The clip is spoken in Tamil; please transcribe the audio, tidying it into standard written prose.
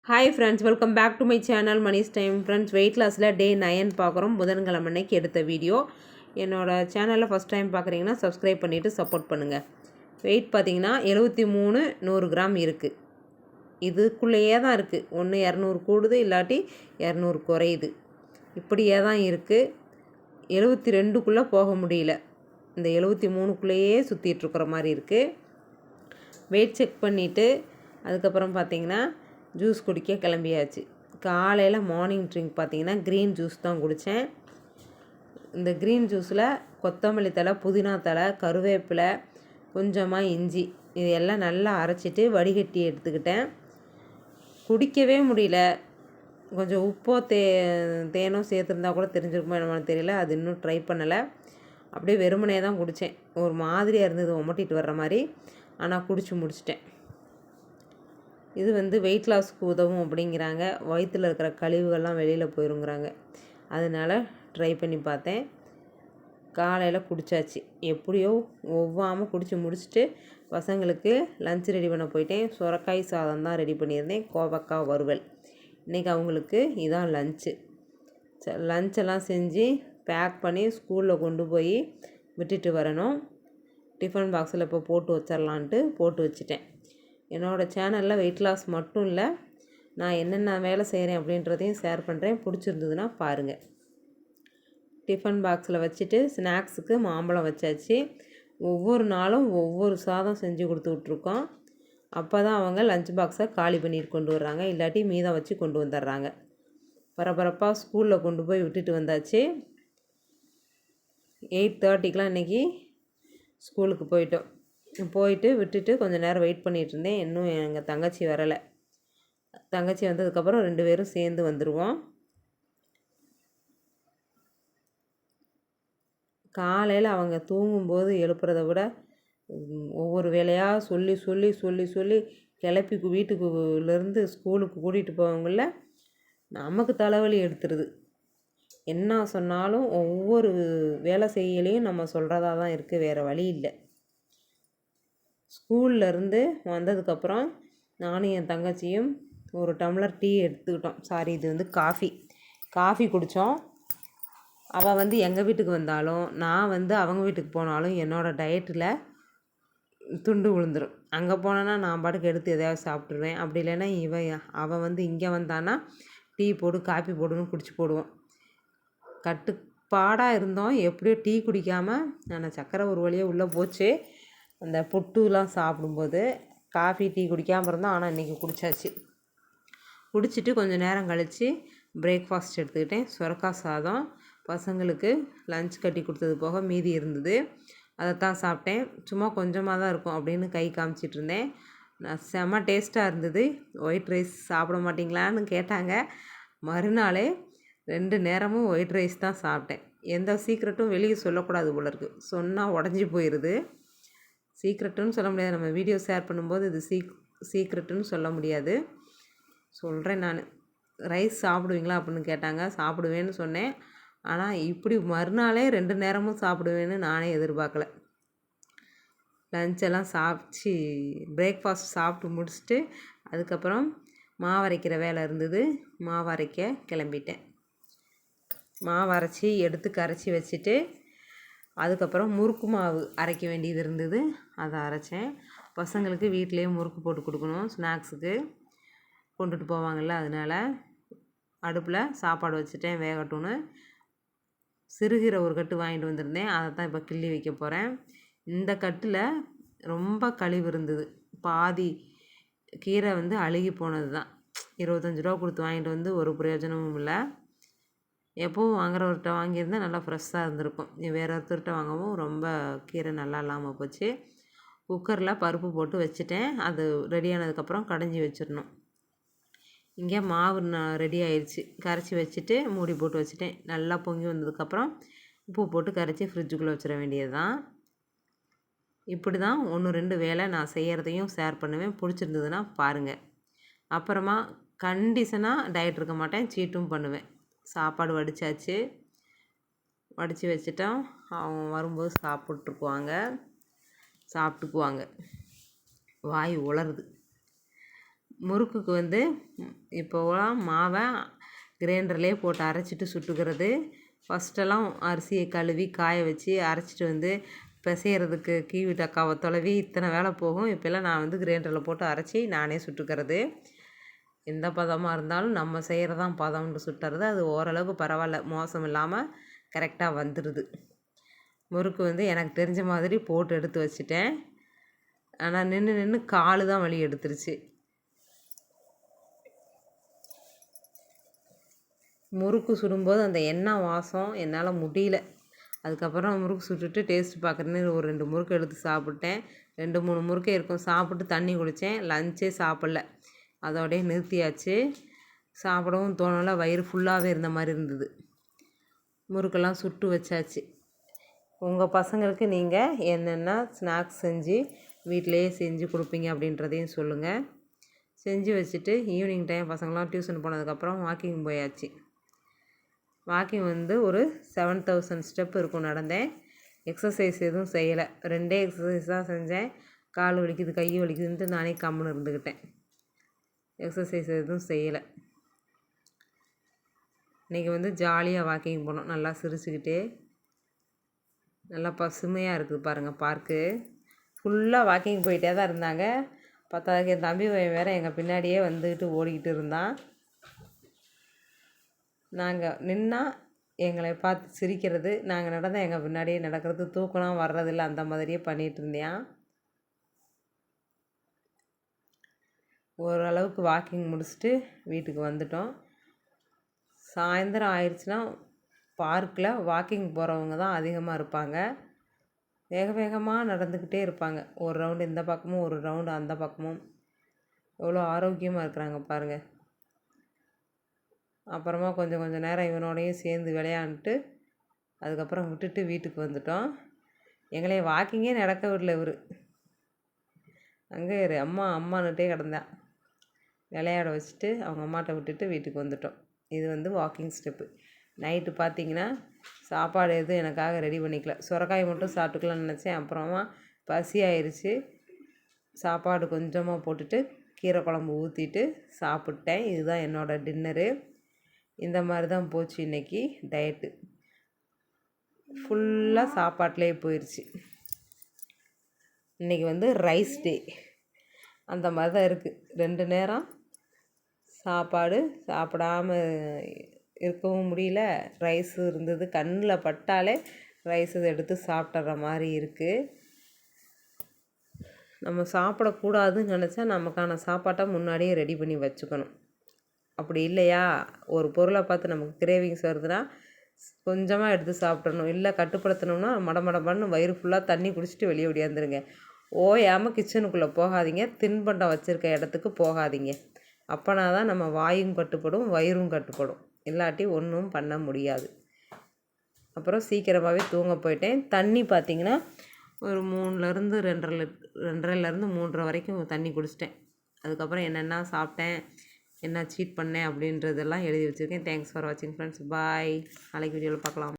Hi friends, welcome back to my channel Mani's time. Friends, weight லாஸில் டே 9 பார்க்குறோம். புதன்கிழமை அன்னைக்கு எடுத்த வீடியோ. என்னோடய சேனலில் ஃபஸ்ட் டைம் பார்க்குறீங்கன்னா சப்ஸ்கிரைப் பண்ணிவிட்டு சப்போர்ட் பண்ணுங்கள். வெயிட் பார்த்திங்கன்னா 73 100 கிராம் இருக்குது. இதுக்குள்ளேயே தான் இருக்குது. ஒன்று 200 கூடுது, இல்லாட்டி 200 குறையுது. இப்படியே தான் இருக்குது. 72க்குள்ளே போக முடியல. இந்த 73க்குள்ளேயே சுற்றிட்டுருக்குற மாதிரி இருக்குது. வெயிட் செக் பண்ணிவிட்டு அதுக்கப்புறம் பார்த்திங்கன்னா ஜூஸ் குடிக்க கிளம்பியாச்சு. காலையில் மார்னிங் ட்ரிங்க் பார்த்திங்கன்னா க்ரீன் ஜூஸ் தான் குடித்தேன். இந்த க்ரீன் ஜூஸில் கொத்தமல்லி தழை, புதினா தழை, கருவேப்பிலை, கொஞ்சமாக இஞ்சி இது எல்லாம் நல்லா அரைச்சிட்டு வடிகட்டி எடுத்துக்கிட்டேன். குடிக்கவே முடியல. கொஞ்சம் உப்போ தேனோ சேர்த்துருந்தா கூட தெரிஞ்சிருக்குமோ என்னன்னு தெரியல. அது இன்னும் ட்ரை பண்ணலை. அப்படியே வெறுமனே தான் குடித்தேன். ஒரு மாதிரியாக இருந்தது, ஒமட்டிட்டு வர்ற மாதிரி. ஆனால் குடிச்சு முடிச்சிட்டேன். இது வெயிட் லாஸ்க்கு உதவும் அப்படிங்கிறாங்க. வயிற்றில் இருக்கிற கழிவுகள்லாம் வெளியில் போயிருங்கிறாங்க. அதனால் ட்ரை பண்ணி பார்த்தேன். காலையில் குடித்தாச்சு. எப்படியோ ஒவ்வாமல் குடித்து முடிச்சுட்டு பசங்களுக்கு லஞ்ச் ரெடி பண்ண போயிட்டேன். சுரக்காய் சாதம் தான் ரெடி பண்ணியிருந்தேன், கோவக்காய் வறுவல். இன்றைக்கி அவங்களுக்கு இதான் லஞ்சு. லஞ்செல்லாம் செஞ்சு பேக் பண்ணி ஸ்கூலில் கொண்டு போய் விட்டுட்டு வரணும். டிஃபன் பாக்ஸில் இப்போ போட்டு வச்சிடலான்ட்டு போட்டு வச்சுட்டேன். என்னோடய சேனலில் வெயிட் லாஸ் மட்டும் இல்லை, நான் என்னென்ன வேலை செய்கிறேன் அப்படின்றதையும் ஷேர் பண்ணுறேன். பிடிச்சிருந்ததுன்னா பாருங்கள். டிஃபன் பாக்ஸில் வச்சுட்டு ஸ்நாக்ஸுக்கு மாம்பழம் வச்சாச்சு. ஒவ்வொரு நாளும் ஒவ்வொரு சாதம் செஞ்சு கொடுத்துட்ருக்கோம். அப்போ தான் அவங்க லஞ்ச் பாக்ஸை காலி பண்ணிட்டு கொண்டு வர்றாங்க, இல்லாட்டி மீதம் வச்சு கொண்டு வந்துடுறாங்க. பரபரப்பாக ஸ்கூலில் கொண்டு போய் விட்டுட்டு வந்தாச்சு. 8:30க்கெலாம் இன்றைக்கி ஸ்கூலுக்கு போயிட்டு விட்டுட்டு கொஞ்சம் நேரம் வெயிட் பண்ணிகிட்டு இருந்தேன். இன்னும் எங்கள் தங்கச்சி வரலை. தங்கச்சி வந்ததுக்கப்புறம் 2 பேரும் சேர்ந்து வந்துடுவோம். காலையில் அவங்க தூங்கும்போது எழுப்புறத விட ஒவ்வொரு வேலையாக சொல்லி சொல்லி சொல்லி சொல்லி கிளப்பி வீட்டுக்குலேருந்து ஸ்கூலுக்கு கூட்டிகிட்டு போவங்கள நமக்கு தலைவலி எடுத்துருது. என்ன சொன்னாலும் ஒவ்வொரு வேலை செய்யலையும் நம்ம சொல்கிறதா தான் இருக்குது, வேறு வழி இல்லை. ஸ்கூல்லேருந்து வந்ததுக்கப்புறம் நானும் என் தங்கச்சியும் ஒரு டம்ளர் டீ எடுத்துக்கிட்டோம். சாரி, இது காஃபி குடித்தோம். அவள் எங்கள் வீட்டுக்கு வந்தாலும் நான் அவங்க வீட்டுக்கு போனாலும் என்னோடய டயட்டில் துண்டு விழுந்துடும். அங்கே போனேன்னா நான் பாட்டுக்கு எடுத்து எதையாவது சாப்பிட்ருவேன். அப்படி இல்லைன்னா அவள் இங்கே வந்தான்னா டீ போடு, காஃபி போடுன்னு குடிச்சு போடுவோம். கட்டுப்பாடாக இருந்தோம். எப்படியோ டீ குடிக்காமல் நான் சக்கரை ஒரு வழியாக உள்ளே போச்சு. அந்த புட்டுலாம் சாப்பிடும்போது காஃபி டீ குடிக்காமல் இருந்தோம். ஆனால் இன்றைக்கி குடித்தாச்சு. குடிச்சிட்டு கொஞ்சம் நேரம் கழித்து பிரேக்ஃபாஸ்ட் எடுத்துக்கிட்டேன். சுரக்காய் சாதம் பசங்களுக்கு லஞ்ச் கட்டி கொடுத்தது போக மீதி இருந்தது. அதைத்தான் சாப்பிட்டேன். சும்மா கொஞ்சமாக தான் இருக்கும் அப்படின்னு கை காமிச்சிட்டு இருந்தேன். நான் செம்ம டேஸ்ட்டாக இருந்தது. ஒயிட் ரைஸ் சாப்பிட மாட்டிங்களான்னு கேட்டாங்க. மறுநாளே 2 நேரமும் ஒயிட் ரைஸ் தான் சாப்பிட்டேன். எந்த சீக்ரெட்டும் வெளியே சொல்லக்கூடாது போல இருக்குது. சொன்னால் உடஞ்சி போயிடுது. சீக்ரெட்டுன்னு சொல்ல முடியாது. நம்ம வீடியோ ஷேர் பண்ணும்போது இது சீக்ரெட்டுன்னு சொல்ல முடியாது. சொல்கிறேன். நான் ரைஸ் சாப்பிடுவீங்களா அப்படின்னு கேட்டாங்க. சாப்பிடுவேன்னு சொன்னேன். ஆனால் இப்படி மறுநாளே 2 நேரமும் சாப்பிடுவேன்னு நானே எதிர்பார்க்கல. லஞ்செல்லாம் பிரேக்ஃபாஸ்ட் சாப்பிட்டு முடிச்சுட்டு அதுக்கப்புறம் மாவு அரைக்கிற வேலை இருந்தது. மாவு அரைக்க கிளம்பிட்டேன். மாவு அரைச்சி எடுத்து கரைச்சி வச்சுட்டு அதுக்கப்புறம் முறுக்கு மாவு அரைக்க வேண்டியது இருந்தது. அதை அரைச்சேன். பசங்களுக்கு வீட்டிலையே முறுக்கு போட்டு கொடுக்கணும், ஸ்நாக்ஸுக்கு கொண்டுட்டு போவாங்கள்ல. அதனால் அடுப்பில் சாப்பாடு வச்சுட்டேன் வேகட்டும்னு. சிறுகீரை ஒரு கட்டு வாங்கிட்டு வந்திருந்தேன். அதை தான் இப்போ கிள்ளி வைக்க போகிறேன். இந்த கட்டில் ரொம்ப கழிவு இருந்தது. பாதி கீரை அழுகி போனது தான். 25 ரூபா கொடுத்து வாங்கிட்டு வந்து ஒரு பிரயோஜனமும் இல்லை. எப்போவும் வாங்குறவர்கிட்ட வாங்கியிருந்தால் நல்லா ஃப்ரெஷ்ஷாக இருந்திருக்கும். வேறு ஒருத்தர்கிட்ட வாங்கவும் ரொம்ப கீரை நல்லா இல்லாமல் போச்சு. குக்கரில் பருப்பு போட்டு வச்சுட்டேன். அது ரெடி ஆனதுக்கப்புறம் கடைஞ்சி வச்சிடணும். இங்கே மாவு ரெடி ஆயிடுச்சு. கரைச்சி வச்சுட்டு மூடி போட்டு வச்சுட்டேன். நல்லா பொங்கி வந்ததுக்கப்புறம் உப்பு போட்டு கரைச்சி ஃப்ரிட்ஜுக்குள்ளே வச்சிட வேண்டியது தான். இப்படி தான் 1-2 வேலை நான் செய்கிறதையும் ஷேர் பண்ணுவேன். பிடிச்சிருந்ததுன்னா பாருங்கள். அப்புறமா கண்டிஷனாக டயட் இருக்க மாட்டேன், சீட்டும் பண்ணுவேன். சாப்பாடு வடித்து வச்சுட்டோம். அவங்க வரும்போது சாப்பிட்டுக்குவாங்க. வாய் உளருது. முறுக்குக்கு வந்து இப்போலாம் மாவை கிரைண்டர்லேயே போட்டு அரைச்சிட்டு சுட்டுக்கிறது. ஃபஸ்ட்டெல்லாம் அரிசியை கழுவி காய வச்சு அரைச்சிட்டு வந்து பிசையிறதுக்கு கீவி டக்காவை தொலைவி இத்தனை வேலை போகும். இப்போல்லாம் நான் வந்து கிரைண்டரில் போட்டு அரைச்சி நானே சுட்டுக்கிறது. எந்த பதமாக இருந்தாலும் நம்ம செய்கிறதான் பதம்னு சுட்டுறது. அது ஓரளவுக்கு பரவாயில்ல, மோசம் இல்லாமல் கரெக்டாக வந்துடுது. முறுக்கு வந்து எனக்கு தெரிஞ்ச மாதிரி போட்டு எடுத்து வச்சுட்டேன். ஆனால் நின்று காலு தான் வலி எடுத்துருச்சு. முறுக்கு சுடும்போது அந்த எண்ணெய் வாசம் என்னால் முடியல. அதுக்கப்புறம் முறுக்கு சுட்டுட்டு டேஸ்ட் பார்க்குறேன்னு ஒரு 2 முறுக்கு எடுத்து சாப்பிட்டேன். 2 3 முறுக்கே இருக்கும். சாப்பிட்டு தண்ணி குடித்தேன். லஞ்சே சாப்பிடல, அதோடய நிறுத்தியாச்சு. சாப்பிடவும் தோணலை, வயிறு ஃபுல்லாகவே இருந்த மாதிரி இருந்தது. முறுக்கெல்லாம் சுட்டு வச்சாச்சு. உங்கள் பசங்களுக்கு நீங்கள் என்னென்ன ஸ்நாக்ஸ் செஞ்சு வீட்டிலையே செஞ்சு கொடுப்பீங்க அப்படின்றதையும் சொல்லுங்கள். செஞ்சு வச்சுட்டு ஈவினிங் டைம் பசங்களாம் டியூஷன் போனதுக்கப்புறம் வாக்கிங் போயாச்சு. வாக்கிங் வந்து ஒரு 7000 ஸ்டெப் இருக்கும் நடந்தேன். எக்ஸசைஸ் எதுவும் செய்யலை, 2 எக்ஸசைஸ் தான் செஞ்சேன். கால் வலிக்குது கை வலிக்குதுன்ட்டு நானே கம்முன்னு இருந்துக்கிட்டேன். எக்ஸசைஸ் எதுவும் செய்யலை. இன்றைக்கி வந்து ஜாலியாக வாக்கிங் போனோம், நல்லா சிரிச்சுக்கிட்டே. நல்லா பசுமையாக இருக்குது பாருங்கள் பார்க்கு. ஃபுல்லாக வாக்கிங் போயிட்டே தான் இருந்தாங்க. பத்தாவதுக்கு என் தம்பி வேறு எங்கள் பின்னாடியே வந்துக்கிட்டு ஓடிக்கிட்டு இருந்தான். நாங்கள் நின்னா எங்களை பார்த்து சிரிக்கிறது, நாங்கள் நடந்தால் எங்கள் பின்னாடியே நடக்கிறது, தூக்கலாம் வர்றதில்லை, அந்த மாதிரியே பண்ணிகிட்டு இருந்தேன். ஓரளவுக்கு வாக்கிங் முடிச்சுட்டு வீட்டுக்கு வந்துட்டோம். சாயந்தரம் ஆயிடுச்சுன்னா பார்க்கில் வாக்கிங் போகிறவங்க தான் அதிகமாக இருப்பாங்க. வேக வேகமாக நடந்துக்கிட்டே இருப்பாங்க. ஒரு ரவுண்டு இந்த பக்கமும் ஒரு ரவுண்டு அந்த பக்கமும். எவ்வளோ ஆரோக்கியமாக இருக்கிறாங்க பாருங்கள். அப்புறமா கொஞ்சம் நேரம் இவனோடையும் சேர்ந்து விளையாண்டுட்டு அதுக்கப்புறம் விட்டுட்டு வீட்டுக்கு வந்துட்டோம். எங்களை வாக்கிங்கே நடக்க விடல இவர். அங்கே அம்மானுட்டே கிடந்தான். விளையாட வச்சுட்டு அவங்க அம்மாட்ட விட்டுட்டு வீட்டுக்கு வந்துட்டோம். இது வந்து வாக்கிங் ஸ்டெப்பு. நைட்டு பார்த்திங்கன்னா சாப்பாடு எதுவும் எனக்காக ரெடி பண்ணிக்கல. சுரக்காய் மட்டும் சாப்பிட்டுக்கலான்னு நினச்சேன். அப்புறமா பசி ஆயிடுச்சு. சாப்பாடு கொஞ்சமாக போட்டுட்டு கீரை குழம்பு ஊற்றிட்டு சாப்பிட்டேன். இதுதான் என்னோடய டின்னரு. இந்த மாதிரி தான் போச்சு இன்றைக்கி டயட்டு. ஃபுல்லாக சாப்பாட்டிலே போயிடுச்சு. இன்றைக்கி வந்து ரைஸ் டே, அந்த மாதிரி தான் இருக்குது. 2 நேரம் சாப்பாடு சாப்பிடாம இருக்கவும் முடியல. ரைஸு இருந்தது, கண்ணில் பட்டாலே ரைஸு எடுத்து சாப்பிட்ற மாதிரி இருக்குது. நம்ம சாப்பிடக்கூடாதுன்னு நினச்சா நமக்கான சாப்பாட்டை முன்னாடியே ரெடி பண்ணி வச்சுக்கணும். அப்படி இல்லையா, ஒரு பொருளை பார்த்து நமக்கு கிரேவிங்ஸ் வருதுன்னா கொஞ்சமாக எடுத்து சாப்பிட்றணும். இல்லை கட்டுப்படுத்தணும்னா மடமடன்னு வயிறு ஃபுல்லாக தண்ணி குடிச்சிட்டு வெளியே ஓடியாந்துருங்க. ஓயாமல் கிச்சனுக்குள்ளே போகாதீங்க, தின்பண்டம் வச்சுருக்க இடத்துக்கு போகாதீங்க. அப்போனா தான் நம்ம வாயும் கட்டுப்படும், வயிறும் கட்டுப்படும். இல்லாட்டி ஒன்றும் பண்ண முடியாது. அப்புறம் சீக்கிரமாகவே தூங்க போயிட்டேன். தண்ணி பார்த்திங்கன்னா ஒரு 3லேருந்து 2.5லேருந்து 3.5 வரைக்கும் தண்ணி குடிச்சிட்டேன். அதுக்கப்புறம் என்னென்ன சாப்பிட்டேன், என்ன சீட் பண்ணேன் அப்படின்றதெல்லாம் எழுதி வச்சுருக்கேன். தேங்க்ஸ் ஃபார் வாட்சிங் ஃப்ரெண்ட்ஸ். பாய். நாளைக்கு வீடியோவில் பார்க்கலாம்.